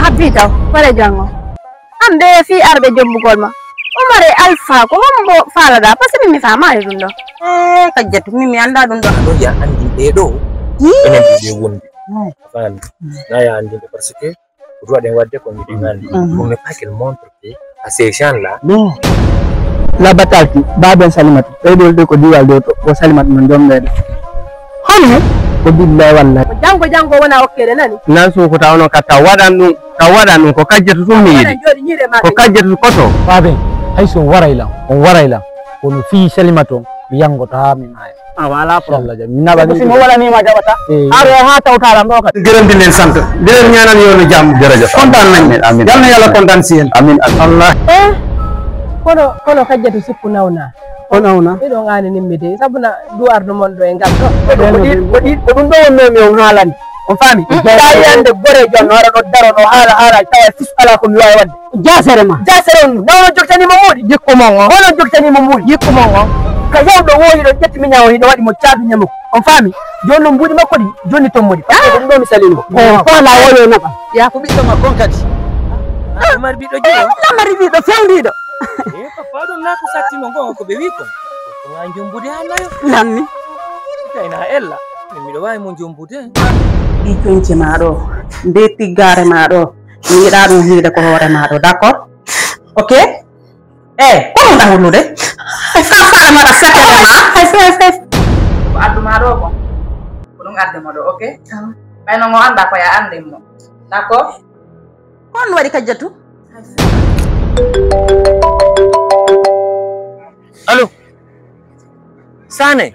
abita pare jango ambe fi arbe jombu golma umare alfa ko wambo fala da parce que mi fama e dundo kajjatu mi anda dundo do ya andi be do enen be wondi fan na ya andi parce que pour den wadde ko mi ngandi pour ne pas qu'elle montre que à ces gens là non la bataille baben salimat e do ko diwal do to salimat non jombe hanne ko billahi wallahi jango wona okkere nani nan so ko tawno katta wadan ko kajjatu tum mi ko kajjatu koto babe ay so warayla on warayla kono fi salimato mi yango ta mi may wala Allah jam na ba ni mo wala ni ma jabata aro ha tawtala ndo kat gërëm di leen sant di leen ñaanal yoonu jamm jërëjëf kontaan nañ amin yalla yalla kontaan ci yeen amin Allah kono kajjatu sikku nawna ido ngani nimmide sabuna duwar do mon do e ngal ko dum do wonno mi on haalande on fami yande gore jon wara do daro no hala tawa fis ala ko mi wawi wadde jasere on no joktani mo mudi jikko mon on hono joktani mo mudi jikko mon on ka yawdo woyi do jetti mi nyaawo hido wadi mo caadu nyamuko on fami jonno mbudi makko di jonni to modi parce que dum do mi salino ko la woyo naba ya ko biddo makko kadi mar bido jiyo mari bido fewdido papa do na ko satti no gongo ko be wi ko njumbude hanayo nanni kayna ella mi do way mo njumbude di tonci maɗo nde tiggare maɗo mi yiɗa ɗum hiide ko hoore maɗo d'accord ok ko ɗum ɗahullude fara maɗa sakere ma ko addu maɗo ko ɗum adde mo ɗo ok ɓayno ngo anda ko ya andinmo d'accord kon waɗi kajjatu allo Sane